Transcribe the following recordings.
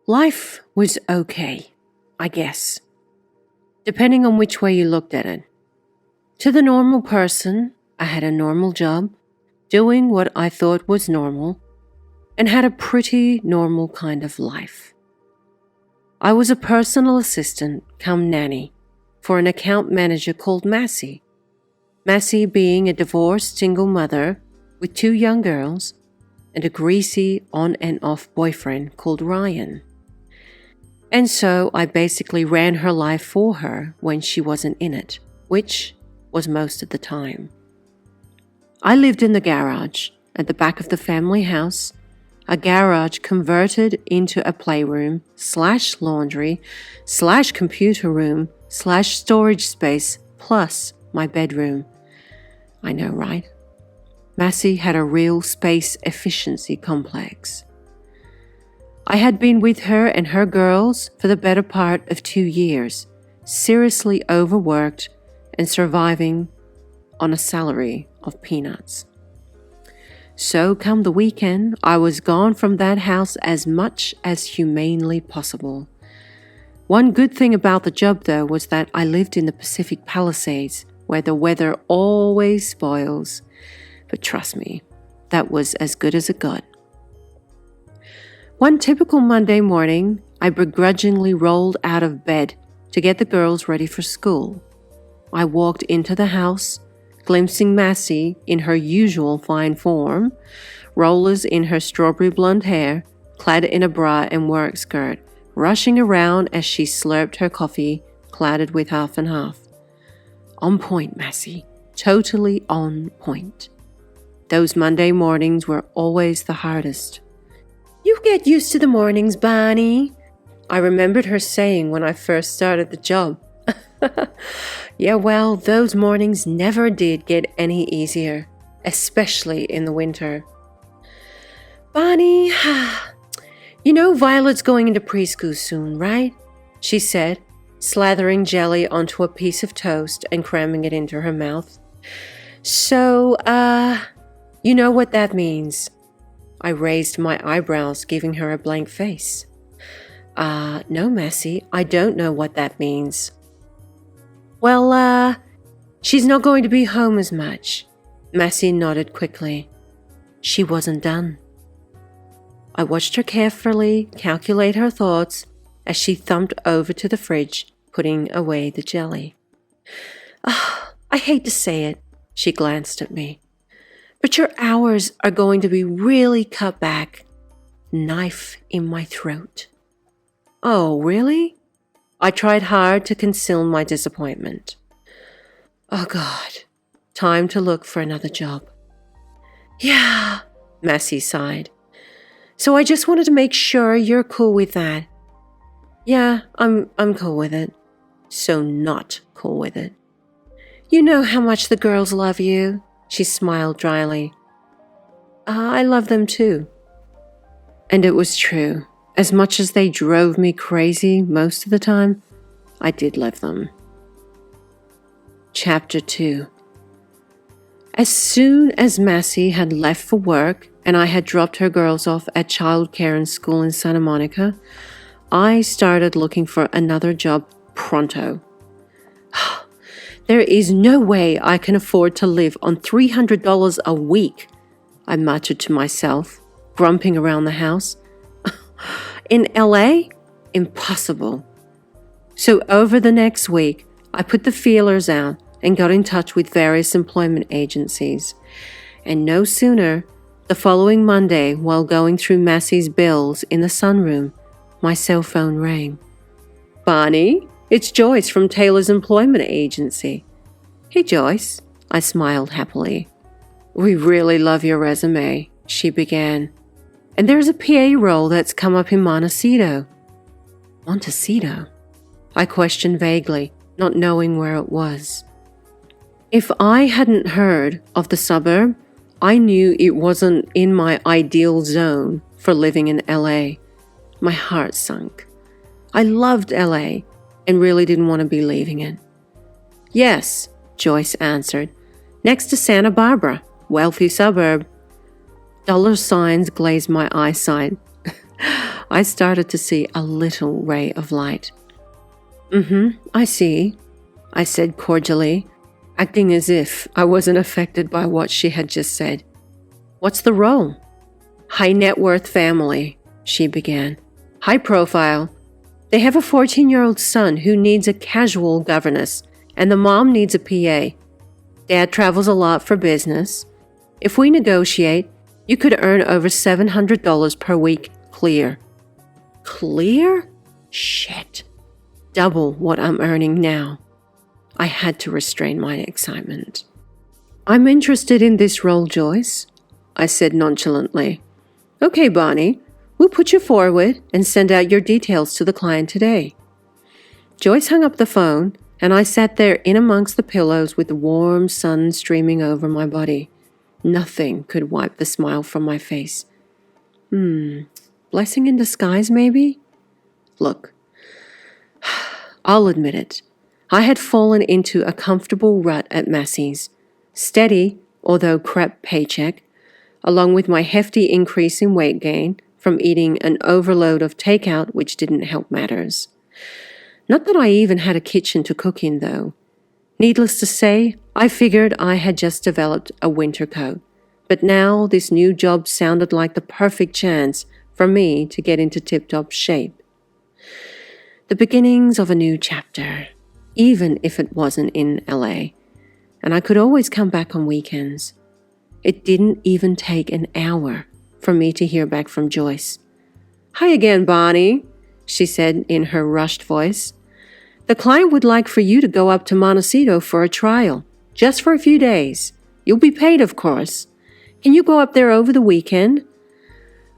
Life was okay, I guess, depending on which way you looked at it. To the normal person, I had a normal job, doing what I thought was normal, and had a pretty normal kind of life. I was a personal assistant come nanny for an account manager called Massey. Massey being a divorced single mother with 2 young girls and a greasy on and off boyfriend called Ryan. And so I basically ran her life for her when she wasn't in it, which was most of the time. I lived in the garage at the back of the family house, a garage converted into a playroom / laundry / computer room / storage space plus my bedroom. I know, right? Massey had a real space efficiency complex. I had been with her and her girls for the better part of 2 years, seriously overworked and surviving on a salary of peanuts. So come the weekend, I was gone from that house as much as humanely possible. One good thing about the job, though, was that I lived in the Pacific Palisades, where the weather always spoils. But trust me, that was as good as it got. One typical Monday morning, I begrudgingly rolled out of bed to get the girls ready for school. I walked into the house, glimpsing Massey in her usual fine form, rollers in her strawberry blonde hair, clad in a bra and work skirt, rushing around as she slurped her coffee, clouded with half and half. On point, Massey. Totally on point. Those Monday mornings were always the hardest. "You get used to the mornings, Bonnie," I remembered her saying when I first started the job. Yeah, well, those mornings never did get any easier, especially in the winter. "Bonnie, you know Violet's going into preschool soon, right?" she said, slathering jelly onto a piece of toast and cramming it into her mouth. "So, you know what that means?" I raised my eyebrows, giving her a blank face. No, Massey, I don't know what that means." "Well, she's not going to be home as much." Massey nodded quickly. She wasn't done. I watched her carefully calculate her thoughts as she thumped over to the fridge, putting away the jelly. I hate to say it," she glanced at me, "but your hours are going to be really cut back." Knife in my throat. "Oh, really?" I tried hard to conceal my disappointment. "Oh, God. Time to look for another job." "Yeah," Massey sighed. "So I just wanted to make sure you're cool with that." "Yeah, I'm cool with it." "So not cool with it." "You know how much the girls love you," she smiled dryly. I love them too." And it was true. As much as they drove me crazy most of the time, I did love them. Chapter 2. As soon as Massey had left for work and I had dropped her girls off at childcare and school in Santa Monica, I started looking for another job pronto. "There is no way I can afford to live on $300 a week," I muttered to myself, grumping around the house. "In LA? Impossible." So over the next week, I put the feelers out and got in touch with various employment agencies. And no sooner, the following Monday, while going through Massey's bills in the sunroom, my cell phone rang. "Bonnie, it's Joyce from Taylor's employment agency." "Hey, Joyce," I smiled happily. "We really love your resume," she began. "And there's a PA role that's come up in Montecito." Montecito? I questioned vaguely, not knowing where it was. If I hadn't heard of the suburb, I knew it wasn't in my ideal zone for living in LA. My heart sunk. I loved LA and really didn't want to be leaving it. "Yes," Joyce answered. "Next to Santa Barbara, wealthy suburb." Dollar signs glazed my eyesight. I started to see a little ray of light. I see, I said cordially, acting as if I wasn't affected by what she had just said. What's the role? High net worth family, she began. High profile. They have a 14-year-old son who needs a casual governess, and the mom needs a PA. Dad travels a lot for business. If we negotiate, you could earn over $700 per week clear. Clear? Shit. Double what I'm earning now. I had to restrain my excitement. I'm interested in this role, Joyce, I said nonchalantly. Okay, Bonnie, we'll put you forward and send out your details to the client today. Joyce hung up the phone, and I sat there in amongst the pillows with the warm sun streaming over my body. Nothing could wipe the smile from my face. Blessing in disguise, maybe? Look, I'll admit it. I had fallen into a comfortable rut at Massey's. Steady, although crap paycheck, along with my hefty increase in weight gain from eating an overload of takeout which didn't help matters. Not that I even had a kitchen to cook in, though. Needless to say, I figured I had just developed a winter coat. But now this new job sounded like the perfect chance for me to get into tip-top shape. The beginnings of a new chapter, even if it wasn't in LA. And I could always come back on weekends. It didn't even take an hour for me to hear back from Joyce. Hi again, Bonnie, she said in her rushed voice. The client would like for you to go up to Montecito for a trial, just for a few days. You'll be paid, of course. Can you go up there over the weekend?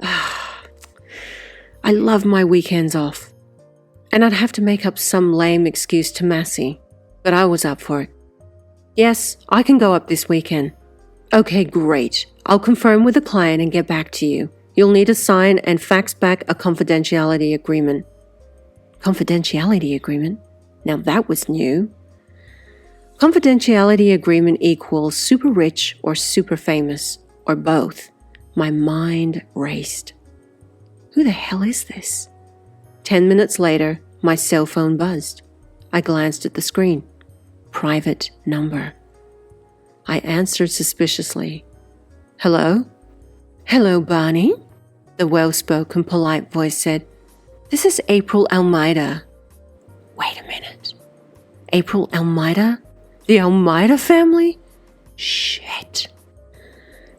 I love my weekends off. And I'd have to make up some lame excuse to Massey, but I was up for it. Yes, I can go up this weekend. Okay, great. I'll confirm with the client and get back to you. You'll need to sign and fax back a confidentiality agreement. Confidentiality agreement? Now that was new. Confidentiality agreement equals super rich or super famous, or both. My mind raced. Who the hell is this? 10 minutes later, my cell phone buzzed. I glanced at the screen. Private number. I answered suspiciously. Hello? Hello, Bonnie, the well-spoken, polite voice said. This is April Almeida. Wait a minute. April Almeida? The Almeida family? Shit.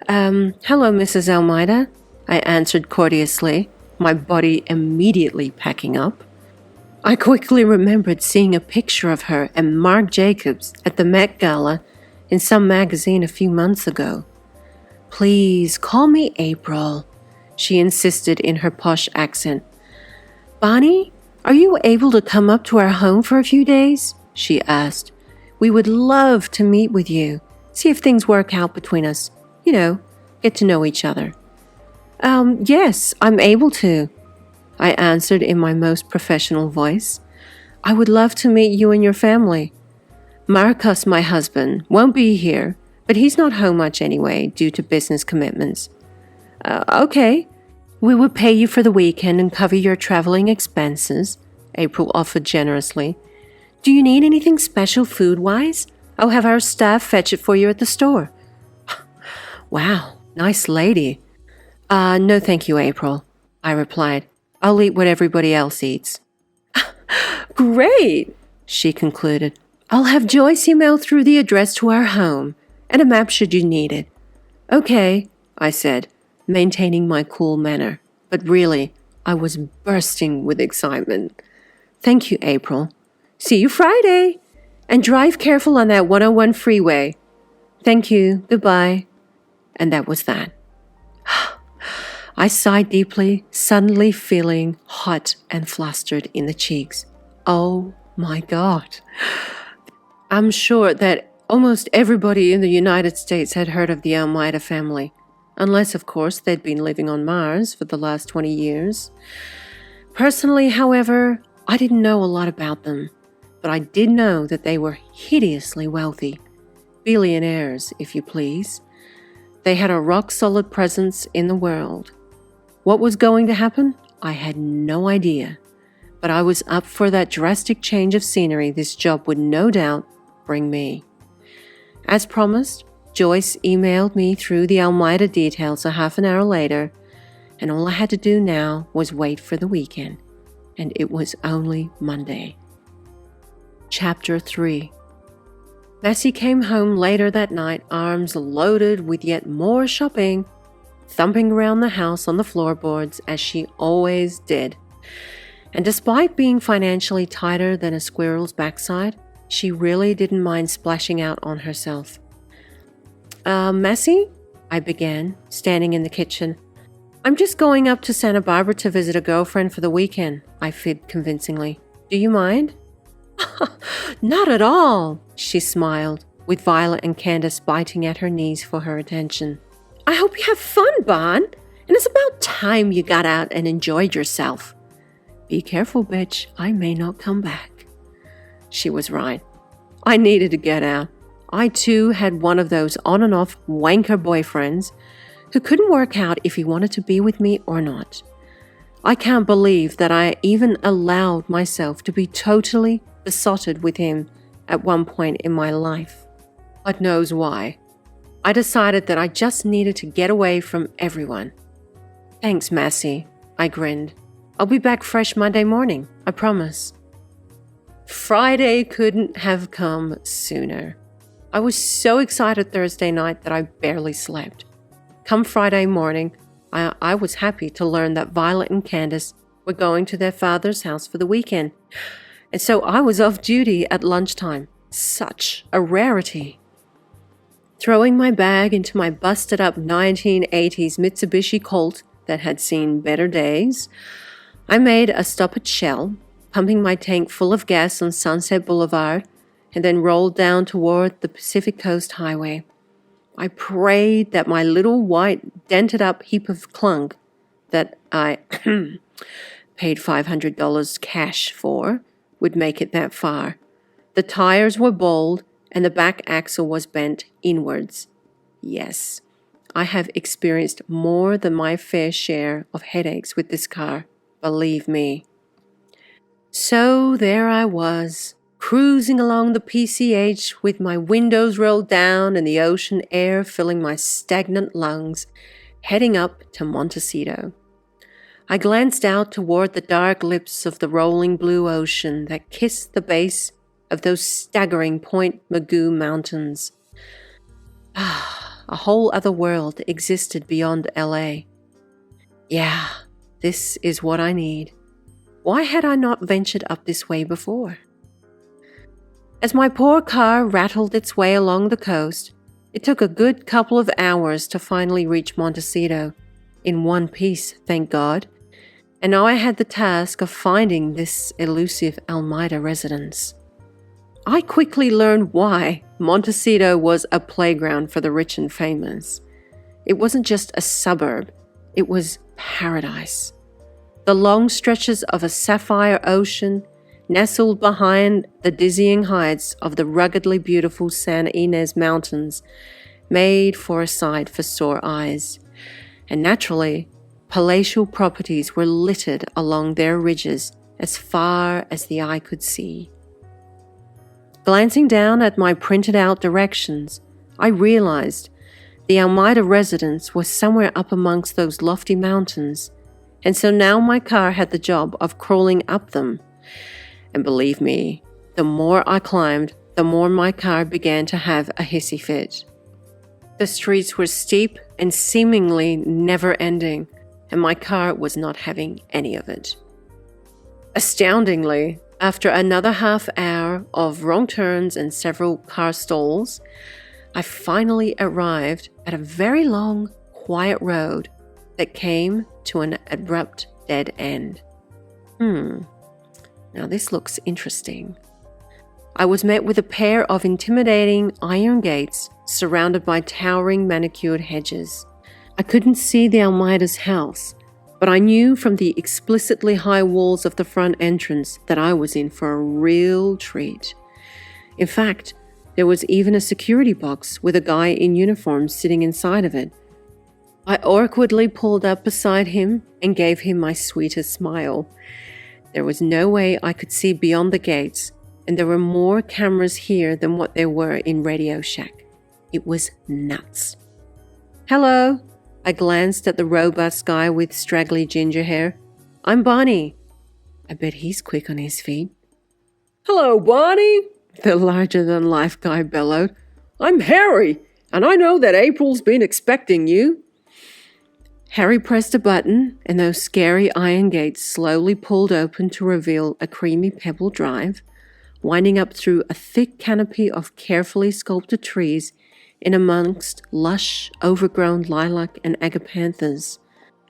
Hello, Mrs. Almeida, I answered courteously, my body immediately packing up. I quickly remembered seeing a picture of her and Marc Jacobs at the Met Gala in some magazine a few months ago. Please call me April, she insisted in her posh accent. Bonnie, are you able to come up to our home for a few days? She asked. We would love to meet with you, see if things work out between us. You know, get to know each other. Yes, I'm able to, I answered in my most professional voice. I would love to meet you and your family. Marcus, my husband, won't be here, but he's not home much anyway due to business commitments. Okay. We will pay you for the weekend and cover your traveling expenses, April offered generously. Do you need anything special food-wise? I'll have our staff fetch it for you at the store. Wow, nice lady. No thank you, April, I replied. I'll eat what everybody else eats. Great, she concluded. I'll have Joyce email through the address to our home and a map should you need it. Okay, I said, maintaining my cool manner. But really, I was bursting with excitement. Thank you, April. See you Friday. And drive careful on that 101 freeway. Thank you. Goodbye. And that was that. I sighed deeply, suddenly feeling hot and flustered in the cheeks. Oh my God. I'm sure that almost everybody in the United States had heard of the Almeida family, unless, of course, they'd been living on Mars for the last 20 years. Personally, however, I didn't know a lot about them, but I did know that they were hideously wealthy. Billionaires, if you please. They had a rock-solid presence in the world. What was going to happen? I had no idea, but I was up for that drastic change of scenery this job would no doubt bring me. As promised, Joyce emailed me through the Almeida details a half an hour later, and all I had to do now was wait for the weekend, and it was only Monday. Chapter 3. Massey came home later that night, arms loaded with yet more shopping, thumping around the house on the floorboards as she always did. And despite being financially tighter than a squirrel's backside, she really didn't mind splashing out on herself. Massey? I began, standing in the kitchen. I'm just going up to Santa Barbara to visit a girlfriend for the weekend, I fibbed convincingly. Do you mind? Not at all, she smiled, with Violet and Candace biting at her knees for her attention. I hope you have fun, Bon, and it's about time you got out and enjoyed yourself. Be careful, bitch, I may not come back. She was right. I needed to get out. I too had one of those on and off wanker boyfriends who couldn't work out if he wanted to be with me or not. I can't believe that I even allowed myself to be totally besotted with him at one point in my life. God knows why. I decided that I just needed to get away from everyone. Thanks, Massey, I grinned. I'll be back fresh Monday morning, I promise. Friday couldn't have come sooner. I was so excited Thursday night that I barely slept. Come Friday morning, I was happy to learn that Violet and Candace were going to their father's house for the weekend, and so I was off duty at lunchtime. Such a rarity. Throwing my bag into my busted-up 1980s Mitsubishi Colt that had seen better days, I made a stop at Shell, pumping my tank full of gas on Sunset Boulevard, and then rolled down toward the Pacific Coast Highway. I prayed that my little white dented-up heap of clunk that I paid $500 cash for would make it that far. The tires were bald, and the back axle was bent inwards. Yes, I have experienced more than my fair share of headaches with this car, believe me. So there I was, cruising along the PCH with my windows rolled down and the ocean air filling my stagnant lungs, heading up to Montecito. I glanced out toward the dark lips of the rolling blue ocean that kissed the base of those staggering Point Mugu mountains. A whole other world existed beyond LA. Yeah, this is what I need. Why had I not ventured up this way before? As my poor car rattled its way along the coast, it took a good couple of hours to finally reach Montecito, in one piece, thank God, and now I had the task of finding this elusive Almeida residence. I quickly learned why Montecito was a playground for the rich and famous. It wasn't just a suburb, it was paradise. The long stretches of a sapphire ocean nestled behind the dizzying heights of the ruggedly beautiful San Ynez Mountains made for a sight for sore eyes, and naturally, palatial properties were littered along their ridges as far as the eye could see. Glancing down at my printed-out directions, I realized the Almeida residence was somewhere up amongst those lofty mountains, and so now my car had the job of crawling up them. And believe me, the more I climbed, the more my car began to have a hissy fit. The streets were steep and seemingly never-ending, and my car was not having any of it. Astoundingly, after another half hour of wrong turns and several car stalls, I finally arrived at a very long, quiet road that came to an abrupt dead end. Now this looks interesting. I was met with a pair of intimidating iron gates surrounded by towering manicured hedges. I couldn't see the Almeida's house, but I knew from the explicitly high walls of the front entrance that I was in for a real treat. In fact, there was even a security box with a guy in uniform sitting inside of it. I awkwardly pulled up beside him and gave him my sweetest smile. There was no way I could see beyond the gates, and there were more cameras here than what there were in Radio Shack. It was nuts. "Hello." I glanced at the robust guy with straggly ginger hair. "I'm Bonnie." I bet he's quick on his feet. "Hello, Bonnie," the larger-than-life guy bellowed. "I'm Harry, and I know that April's been expecting you." Harry pressed a button, and those scary iron gates slowly pulled open to reveal a creamy pebble drive, winding up through a thick canopy of carefully sculpted trees in amongst lush, overgrown lilac and agapanthus.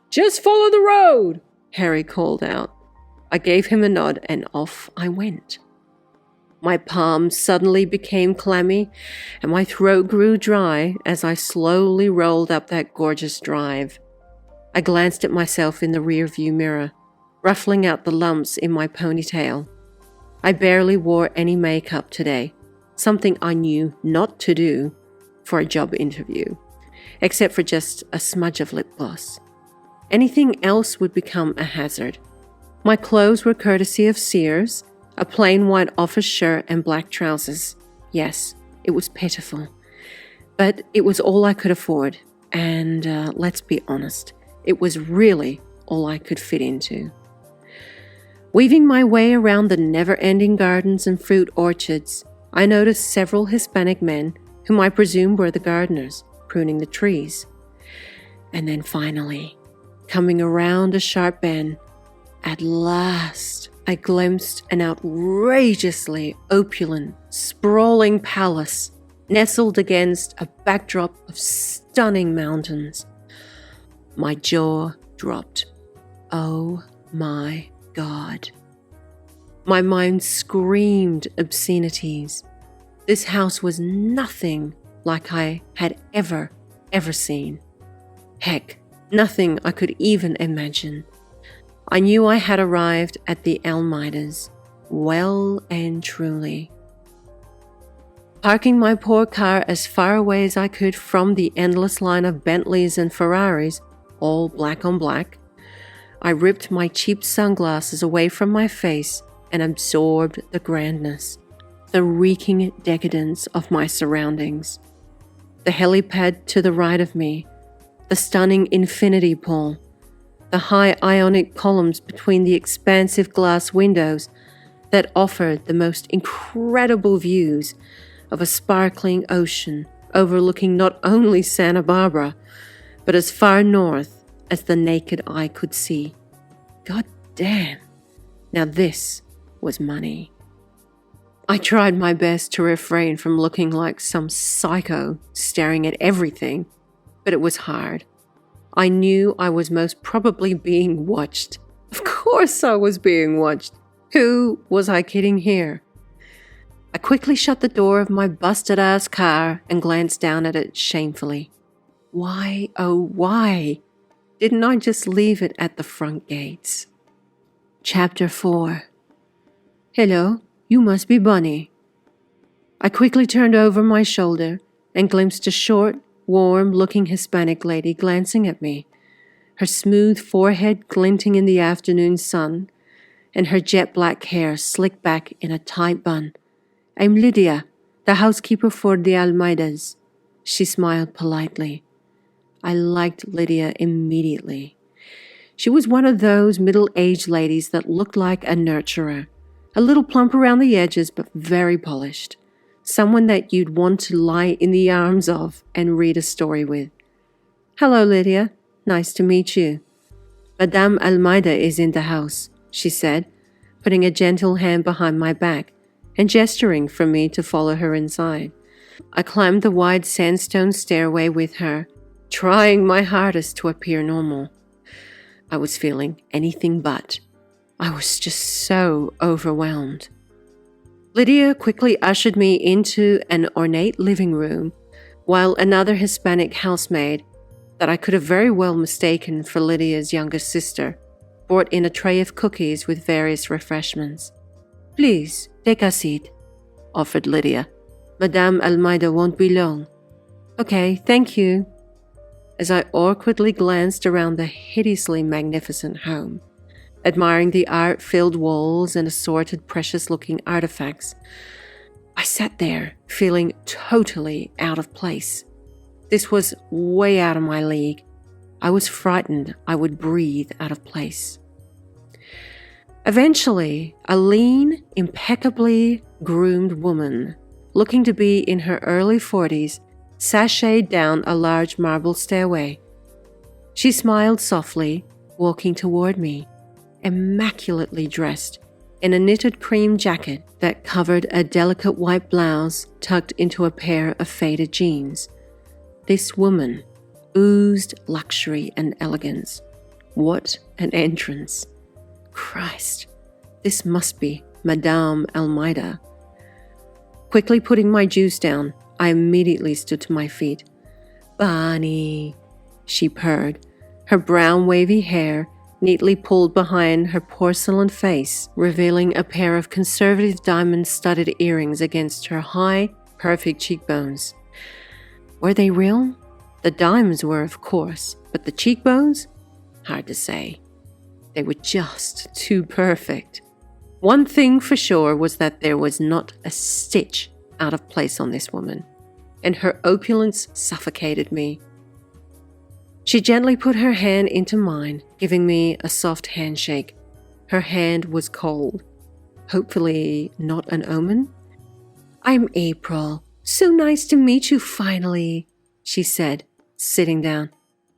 "Just follow the road," Harry called out. I gave him a nod, and off I went. My palms suddenly became clammy, and my throat grew dry as I slowly rolled up that gorgeous drive. I glanced at myself in the rear-view mirror, ruffling out the lumps in my ponytail. I barely wore any makeup today, something I knew not to do for a job interview, except for just a smudge of lip gloss. Anything else would become a hazard. My clothes were courtesy of Sears, a plain white office shirt and black trousers. Yes, it was pitiful, but it was all I could afford, and let's be honest, it was really all I could fit into. Weaving my way around the never-ending gardens and fruit orchards, I noticed several Hispanic men, whom I presume were the gardeners, pruning the trees. And then finally, coming around a sharp bend, at last I glimpsed an outrageously opulent, sprawling palace nestled against a backdrop of stunning mountains. My jaw dropped. Oh my God. My mind screamed obscenities. This house was nothing like I had ever seen. Heck, nothing I could even imagine. I knew I had arrived at the Almeidas, well and truly. Parking my poor car as far away as I could from the endless line of Bentleys and Ferraris, all black on black, I ripped my cheap sunglasses away from my face and absorbed the grandness, the reeking decadence of my surroundings. The helipad to the right of me, the stunning infinity pool, the high ionic columns between the expansive glass windows that offered the most incredible views of a sparkling ocean overlooking not only Santa Barbara, but as far north as the naked eye could see. God damn, now this was money. I tried my best to refrain from looking like some psycho staring at everything, but it was hard. I knew I was most probably being watched. Of course I was being watched. Who was I kidding here? I quickly shut the door of my busted-ass car and glanced down at it shamefully. Why, oh why, didn't I just leave it at the front gates? Chapter 4. Hello, you must be Bunny. I quickly turned over my shoulder and glimpsed a short, warm-looking Hispanic lady glancing at me, her smooth forehead glinting in the afternoon sun, and her jet-black hair slicked back in a tight bun. I'm Lydia, the housekeeper for the Almeidas. She smiled politely. I liked Lydia immediately. She was one of those middle-aged ladies that looked like a nurturer, a little plump around the edges but very polished. Someone that you'd want to lie in the arms of and read a story with. Hello, Lydia. Nice to meet you. Madame Almeida is in the house, she said, putting a gentle hand behind my back and gesturing for me to follow her inside. I climbed the wide sandstone stairway with her, trying my hardest to appear normal. I was feeling anything but. I was just so overwhelmed. Lydia quickly ushered me into an ornate living room, while another Hispanic housemaid, that I could have very well mistaken for Lydia's younger sister, brought in a tray of cookies with various refreshments. Please, take a seat, offered Lydia. Madame Almeida won't be long. Okay, thank you. as I awkwardly glanced around the hideously magnificent home, admiring the art-filled walls and assorted precious-looking artifacts. I sat there, feeling totally out of place. This was way out of my league. I was frightened I would breathe out of place. Eventually, a lean, impeccably groomed woman, looking to be in her early 40s, sashayed down a large marble stairway. She smiled softly, walking toward me, immaculately dressed in a knitted cream jacket that covered a delicate white blouse tucked into a pair of faded jeans. This woman oozed luxury and elegance. What an entrance! Christ, this must be Madame Almeida. Quickly putting my juice down, I immediately stood to my feet. "Bonnie," she purred, her brown wavy hair neatly pulled behind her porcelain face, revealing a pair of conservative diamond-studded earrings against her high, perfect cheekbones. Were they real? The diamonds were, of course, but the cheekbones? Hard to say. They were just too perfect. One thing for sure was that there was not a stitch out of place on this woman, and her opulence suffocated me. She gently put her hand into mine, giving me a soft handshake. Her hand was cold. Hopefully not an omen. "I'm April. So nice to meet you finally," she said, sitting down.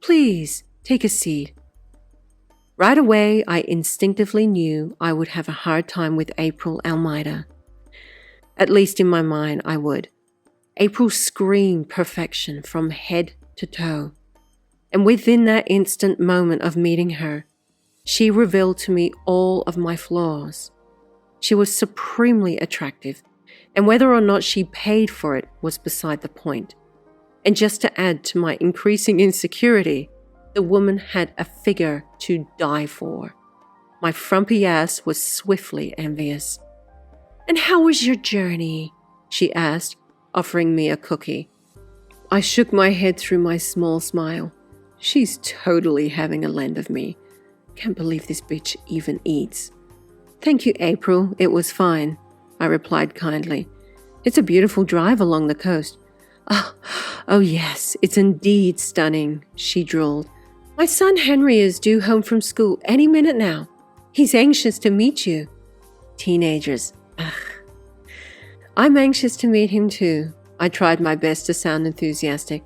"Please, take a seat." Right away, I instinctively knew I would have a hard time with April Almeida. At least in my mind, I would. April screamed perfection from head to toe. And within that instant moment of meeting her, she revealed to me all of my flaws. She was supremely attractive, and whether or not she paid for it was beside the point. And just to add to my increasing insecurity, the woman had a figure to die for. My frumpy ass was swiftly envious. "And how was your journey?" she asked, offering me a cookie. I shook my head through my small smile. She's totally having a lend of me. Can't believe this bitch even eats. "Thank you, April. It was fine," I replied kindly. "It's a beautiful drive along the coast." Oh yes, it's indeed stunning," she drawled. "My son Henry is due home from school any minute now. He's anxious to meet you." Teenagers. Ugh. "I'm anxious to meet him too." I tried my best to sound enthusiastic.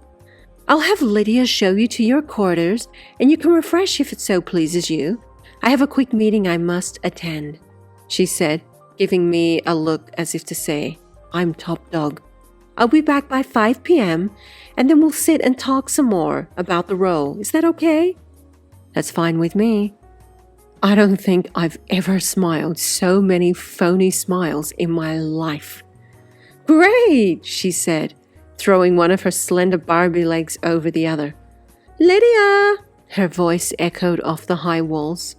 "I'll have Lydia show you to your quarters, and you can refresh if it so pleases you. I have a quick meeting I must attend," she said, giving me a look as if to say, "I'm top dog. I'll be back by 5 p.m., and then we'll sit and talk some more about the role. Is that okay?" "That's fine with me." I don't think I've ever smiled so many phony smiles in my life. "Great," she said, throwing one of her slender Barbie legs over the other. "Lydia!" Her voice echoed off the high walls.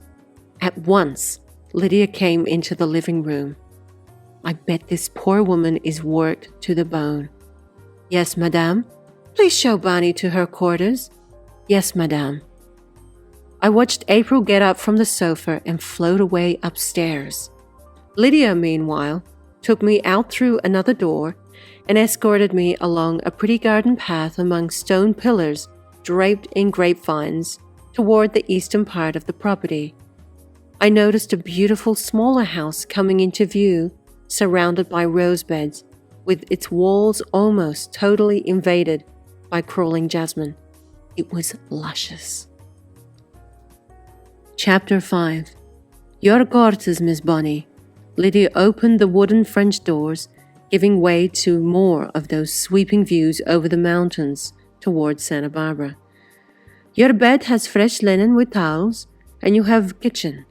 At once, Lydia came into the living room. I bet this poor woman is worked to the bone. "Yes, madame. Please show Bonnie to her quarters." "Yes, madame." I watched April get up from the sofa and float away upstairs. Lydia, meanwhile, took me out through another door and escorted me along a pretty garden path among stone pillars draped in grapevines toward the eastern part of the property. I noticed a beautiful smaller house coming into view, surrounded by rose beds, with its walls almost totally invaded by crawling jasmine. It was luscious. Chapter 5. "Your quarters, Miss Bonnie." Lydia opened the wooden French doors, giving way to more of those sweeping views over the mountains towards Santa Barbara. "Your bed has fresh linen with towels, and you have kitchen,"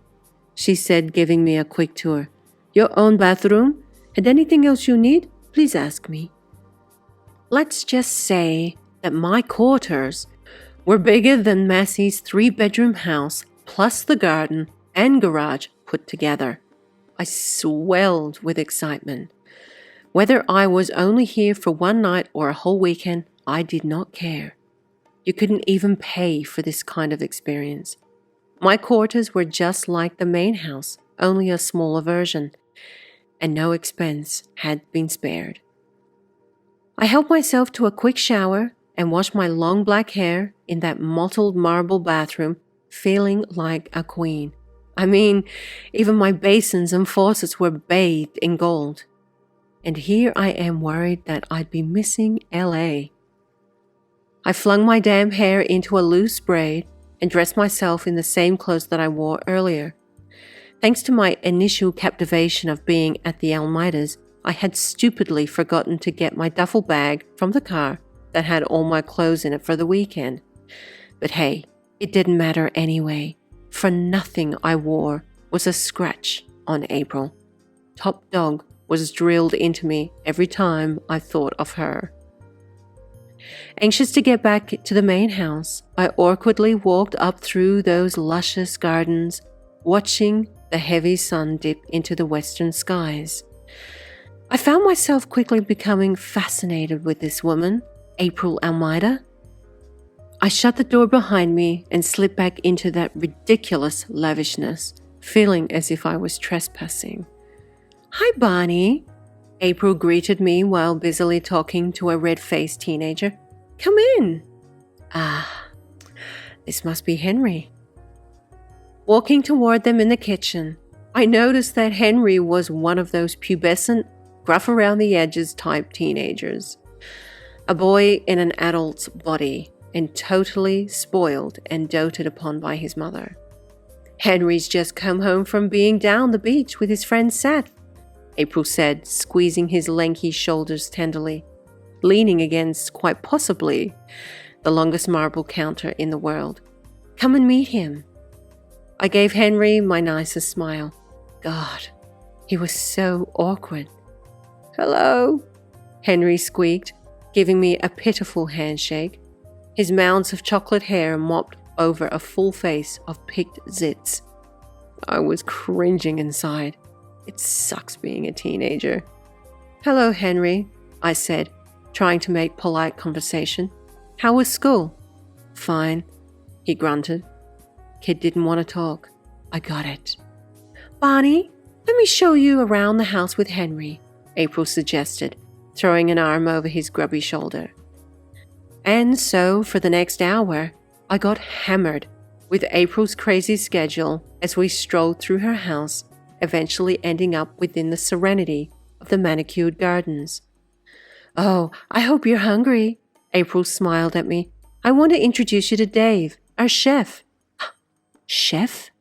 she said, giving me a quick tour. "Your own bathroom, and anything else you need, please ask me." Let's just say that my quarters were bigger than Massey's 3-bedroom house, plus the garden and garage put together. I swelled with excitement. Whether I was only here for one night or a whole weekend, I did not care. You couldn't even pay for this kind of experience. My quarters were just like the main house, only a smaller version, and no expense had been spared. I helped myself to a quick shower and washed my long black hair in that mottled marble bathroom, feeling like a queen. I mean, even my basins and faucets were bathed in gold. And here I am worried that I'd be missing LA. I flung my damp hair into a loose braid and dressed myself in the same clothes that I wore earlier. Thanks to my initial captivation of being at the Almeidas, I had stupidly forgotten to get my duffel bag from the car that had all my clothes in it for the weekend. But hey, it didn't matter anyway, for nothing I wore was a scratch on April. Top dog was drilled into me every time I thought of her. Anxious to get back to the main house, I awkwardly walked up through those luscious gardens, watching the heavy sun dip into the western skies. I found myself quickly becoming fascinated with this woman, April Almeida. I shut the door behind me and slipped back into that ridiculous lavishness, feeling as if I was trespassing. "Hi, Bonnie," April greeted me while busily talking to a red-faced teenager. "Come in." Ah, this must be Henry. Walking toward them in the kitchen, I noticed that Henry was one of those pubescent, gruff-around-the-edges type teenagers. A boy in an adult's body and totally spoiled and doted upon by his mother. "Henry's just come home from being down the beach with his friend Seth," April said, squeezing his lanky shoulders tenderly, leaning against, quite possibly, the longest marble counter in the world. "Come and meet him." I gave Henry my nicest smile. God, he was so awkward. "Hello," Henry squeaked, giving me a pitiful handshake. His mounds of chocolate hair mopped over a full face of picked zits. I was cringing inside. It sucks being a teenager. "Hello, Henry," I said, trying to make polite conversation. "How was school?" "Fine," he grunted. Kid didn't want to talk. I got it. "Bonnie, let me show you around the house with Henry," April suggested, throwing an arm over his grubby shoulder. And so, for the next hour, I got hammered with April's crazy schedule as we strolled through her house, eventually ending up within the serenity of the manicured gardens. "Oh, I hope you're hungry," April smiled at me. "I want to introduce you to Dave, our chef." Chef?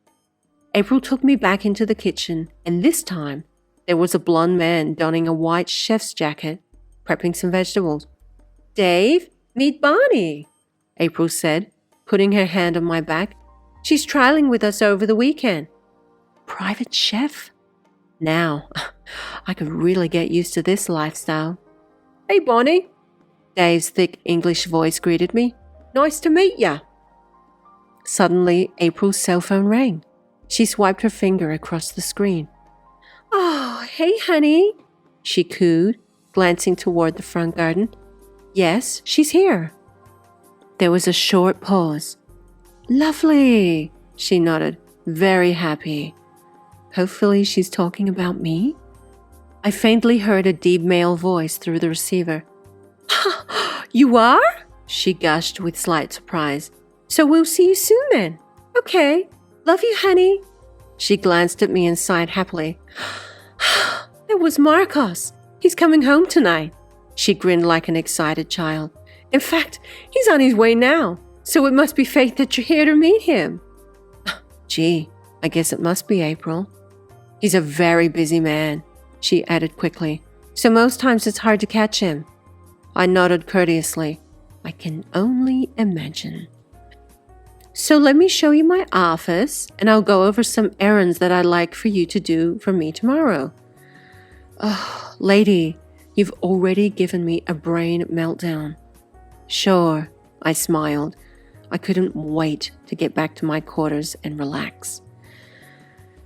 April took me back into the kitchen, and this time, there was a blond man donning a white chef's jacket, prepping some vegetables. "Dave, meet Bonnie," April said, putting her hand on my back. "She's trialing with us over the weekend." Private chef? Now, I could really get used to this lifestyle. "Hey, Bonnie," Dave's thick English voice greeted me. "Nice to meet ya." Suddenly, April's cell phone rang. She swiped her finger across the screen. "Oh, hey, honey," she cooed, glancing toward the front garden. "Yes, she's here." There was a short pause. "Lovely," she nodded, very happy. Hopefully she's talking about me. I faintly heard a deep male voice through the receiver. "You are?" she gushed with slight surprise. "So we'll see you soon then." "Okay. Love you, honey." She glanced at me and sighed happily. "That was Marcos. He's coming home tonight." She grinned like an excited child. "In fact, he's on his way now, so it must be fate that you're here to meet him." "Gee, I guess it must be April." "He's a very busy man," she added quickly, "so most times it's hard to catch him." I nodded courteously. I can only imagine. "So let me show you my office, and I'll go over some errands that I'd like for you to do for me tomorrow." "Oh, lady, you've already given me a brain meltdown." "Sure," I smiled. I couldn't wait to get back to my quarters and relax.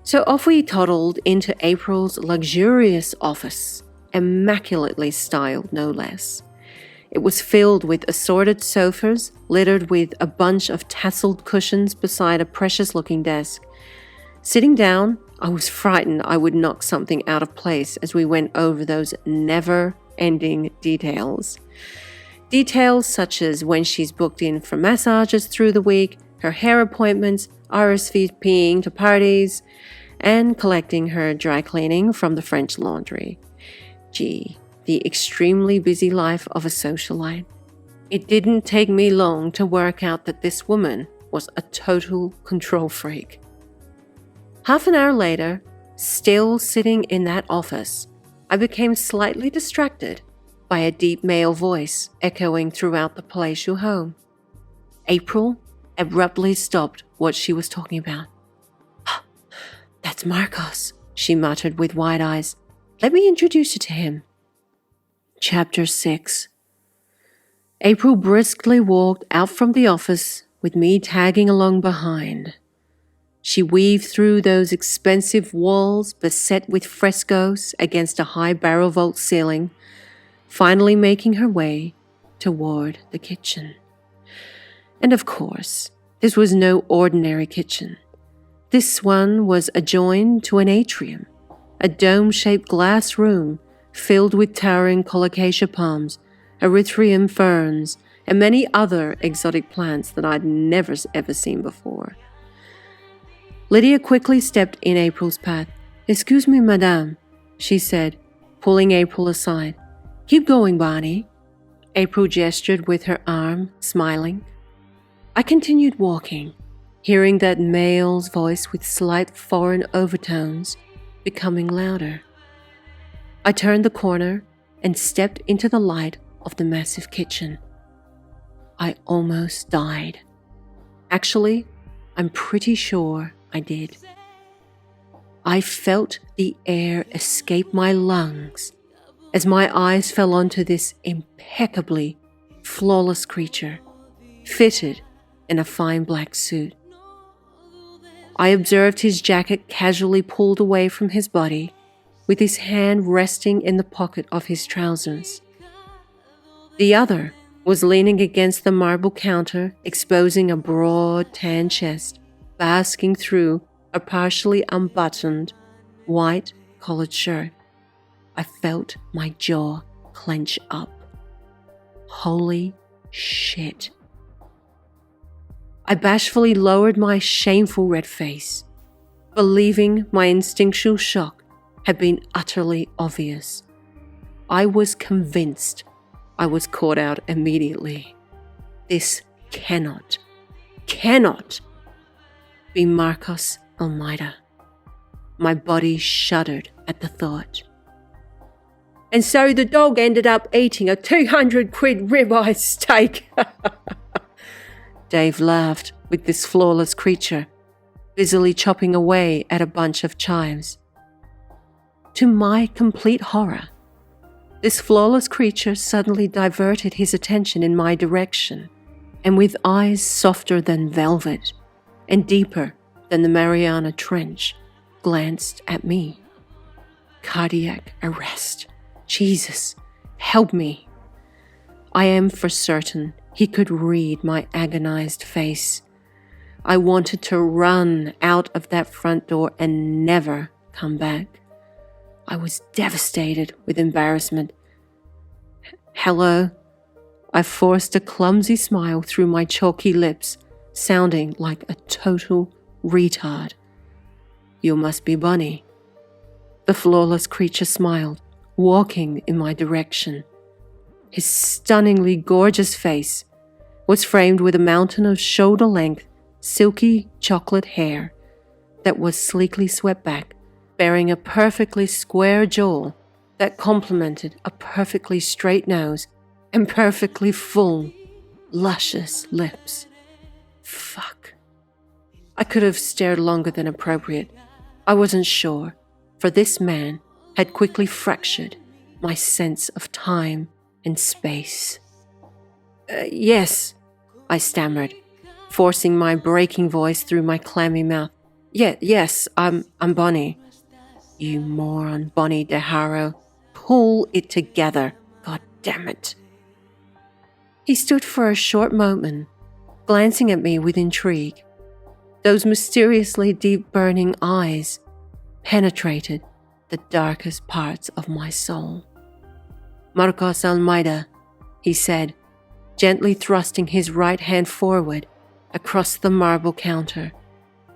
So off we toddled into April's luxurious office, immaculately styled no less. It was filled with assorted sofas, littered with a bunch of tasseled cushions beside a precious-looking desk. Sitting down, I was frightened I would knock something out of place as we went over those never-ending details. Details such as when she's booked in for massages through the week, her hair appointments, RSVPing to parties, and collecting her dry cleaning from the French laundry. Gee, the extremely busy life of a socialite. It didn't take me long to work out that this woman was a total control freak. Half an hour later, still sitting in that office, I became slightly distracted by a deep male voice echoing throughout the palatial home. April abruptly stopped what she was talking about. "That's Marcos," she muttered with wide eyes. "Let me introduce you to him." Chapter 6. April briskly walked out from the office with me tagging along behind. She weaved through those expensive walls beset with frescoes against a high barrel vault ceiling, finally making her way toward the kitchen. And of course, this was no ordinary kitchen. This one was adjoined to an atrium, a dome-shaped glass room filled with towering colocasia palms, erythrium ferns, and many other exotic plants that I'd never ever seen before. Lydia quickly stepped in April's path. "Excuse me, madame," she said, pulling April aside. "Keep going, Bonnie." April gestured with her arm, smiling. I continued walking, hearing that male's voice with slight foreign overtones becoming louder. I turned the corner and stepped into the light of the massive kitchen. I almost died. Actually, I'm pretty sure I did. I felt the air escape my lungs as my eyes fell onto this impeccably flawless creature, fitted in a fine black suit. I observed his jacket casually pulled away from his body, with his hand resting in the pocket of his trousers. The other was leaning against the marble counter, exposing a broad tan chest, basking through a partially unbuttoned white collared shirt. I felt my jaw clench up. Holy shit. I bashfully lowered my shameful red face, believing my instinctual shock had been utterly obvious. I was convinced I was caught out immediately. This cannot be Marcos Almeida. My body shuddered at the thought. "And so the dog ended up eating a 200 quid ribeye steak." Dave laughed with this flawless creature, busily chopping away at a bunch of chives. To my complete horror, this flawless creature suddenly diverted his attention in my direction, and with eyes softer than velvet and deeper than the Mariana Trench, glanced at me. Cardiac arrest. Jesus, help me. I am for certain he could read my agonized face. I wanted to run out of that front door and never come back. I was devastated with embarrassment. "Hello?" I forced a clumsy smile through my chalky lips, sounding like a total retard. "You must be Bunny." The flawless creature smiled, walking in my direction. His stunningly gorgeous face was framed with a mountain of shoulder-length, silky chocolate hair that was sleekly swept back, bearing a perfectly square jaw that complemented a perfectly straight nose and perfectly full, luscious lips. Fuck. I could have stared longer than appropriate. I wasn't sure, for this man had quickly fractured my sense of time and space. Yes, I stammered, forcing my breaking voice through my clammy mouth. Yes, I'm Bonnie." "You moron, Bonnie DeHaro. Pull it together, god damn it." He stood for a short moment, glancing at me with intrigue. Those mysteriously deep burning eyes penetrated the darkest parts of my soul. "Marcos Almeida," he said, gently thrusting his right hand forward across the marble counter.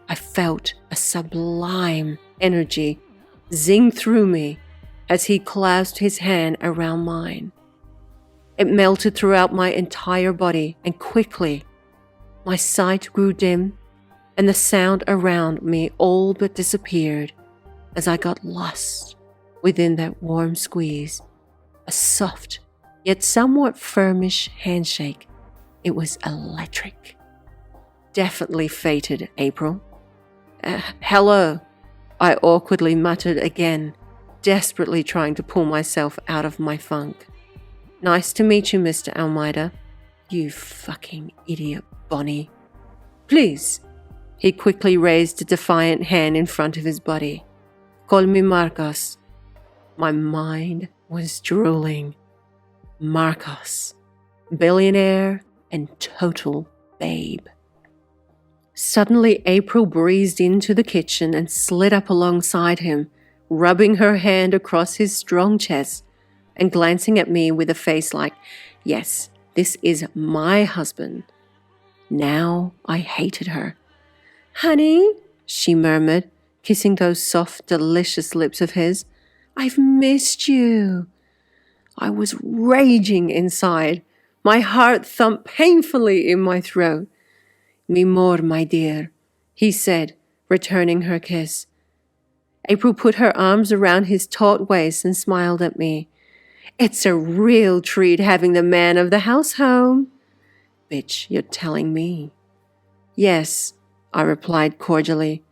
I felt a sublime energy zing through me as he clasped his hand around mine. It melted throughout my entire body, and quickly my sight grew dim and the sound around me all but disappeared as I got lost within that warm squeeze. A soft, yet somewhat firmish handshake. It was electric. "Definitely fated, April." Hello," I awkwardly muttered again, desperately trying to pull myself out of my funk. "Nice to meet you, Mr. Almeida." "You fucking idiot, Bonnie." "Please." He quickly raised a defiant hand in front of his body. "Call me Marcos." My mind was drooling. Marcos, billionaire and total babe. Suddenly, April breezed into the kitchen and slid up alongside him, rubbing her hand across his strong chest and glancing at me with a face like, "Yes, this is my husband." Now I hated her. "Honey," she murmured, kissing those soft, delicious lips of his, "I've missed you." I was raging inside. My heart thumped painfully in my throat. "Me more, my dear," he said, returning her kiss. April put her arms around his taut waist and smiled at me. "It's a real treat having the man of the house home." "Bitch, you're telling me." "Yes," I replied cordially.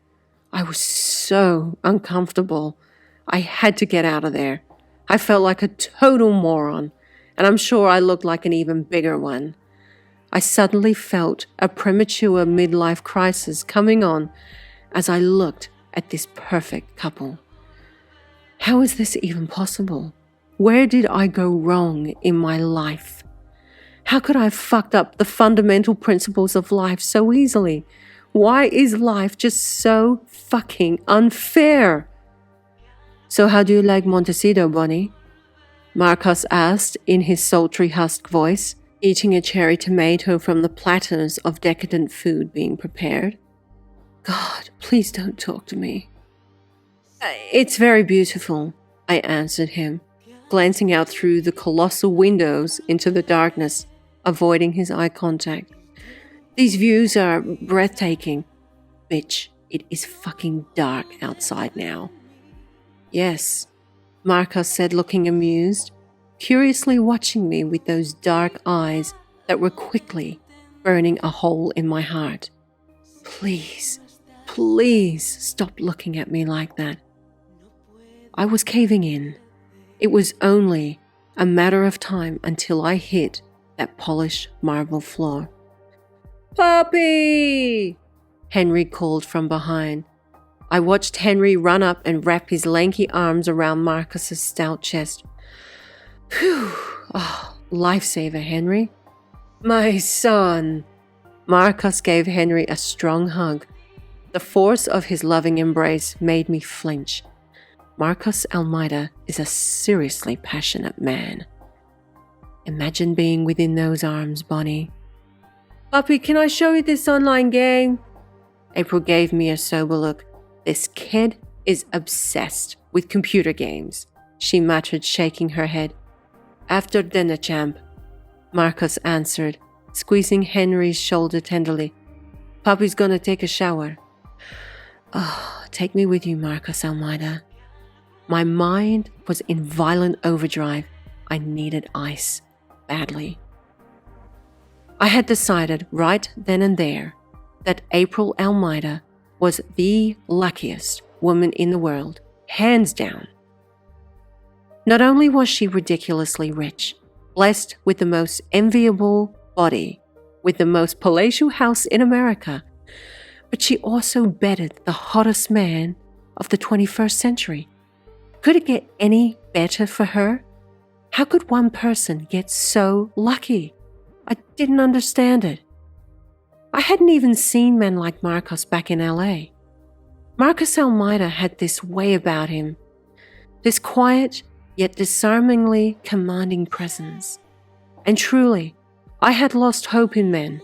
I was so uncomfortable. I had to get out of there. I felt like a total moron, and I'm sure I looked like an even bigger one. I suddenly felt a premature midlife crisis coming on as I looked at this perfect couple. How is this even possible? Where did I go wrong in my life? How could I have fucked up the fundamental principles of life so easily? Why is life just so fucking unfair? "So how do you like Montecito, Bonnie?" Marcos asked in his sultry husk voice, eating a cherry tomato from the platters of decadent food being prepared. "God, please don't talk to me." "It's very beautiful," I answered him, glancing out through the colossal windows into the darkness, avoiding his eye contact. "These views are breathtaking." "Bitch, it is fucking dark outside now." "Yes," Marcos said, looking amused, curiously watching me with those dark eyes that were quickly burning a hole in my heart. Please stop looking at me like that. I was caving in. It was only a matter of time until I hit that polished marble floor. "Puppy!" Henry called from behind. I watched Henry run up and wrap his lanky arms around Marcus's stout chest. Phew! Oh, lifesaver, Henry. "My son!" Marcus gave Henry a strong hug. The force of his loving embrace made me flinch. Marcos Almeida is a seriously passionate man. Imagine being within those arms, Bonnie. "Puppy, can I show you this online game?" April gave me a sober look. "This kid is obsessed with computer games," she muttered, shaking her head. "After dinner, champ," Marcus answered, squeezing Henry's shoulder tenderly. "Puppy's gonna take a shower." "Oh, take me with you, Marcos Almeida." My mind was in violent overdrive. I needed ice badly. I had decided right then and there that April Almeida was the luckiest woman in the world, hands down. Not only was she ridiculously rich, blessed with the most enviable body, with the most palatial house in America, but she also bedded the hottest man of the 21st century. Could it get any better for her? How could one person get so lucky? I didn't understand it. I hadn't even seen men like Marcos back in LA. Marcos Almeida had this way about him, this quiet yet disarmingly commanding presence. And truly, I had lost hope in men,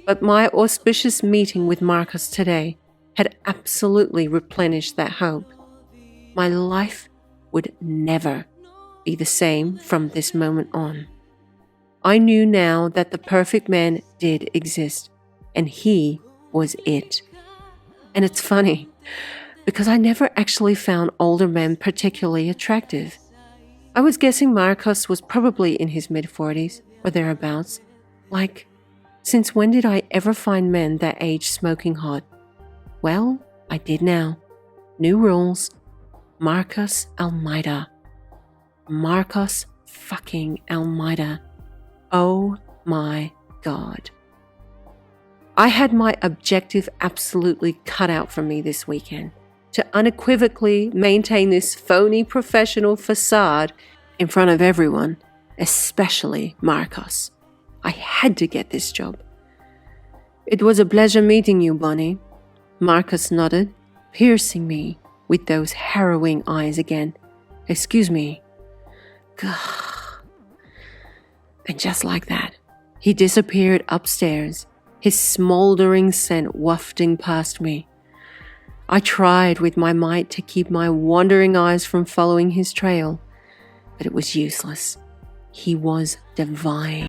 but my auspicious meeting with Marcos today had absolutely replenished that hope. My life would never be the same from this moment on. I knew now that the perfect man did exist, and he was it. And it's funny, because I never actually found older men particularly attractive. I was guessing Marcos was probably in his mid-40s or thereabouts. Like, since when did I ever find men that age smoking hot? Well, I did now. New rules. Marcos Almeida. Marcos fucking Almeida. Oh my God. I had my objective absolutely cut out for me this weekend, to unequivocally maintain this phony professional facade in front of everyone, especially Marcos. I had to get this job. It was a pleasure meeting you, Bonnie. Marcos nodded, piercing me with those harrowing eyes again. Excuse me. Gah. And just like that, he disappeared upstairs, his smoldering scent wafting past me. I tried with my might to keep my wandering eyes from following his trail, but it was useless. He was divine.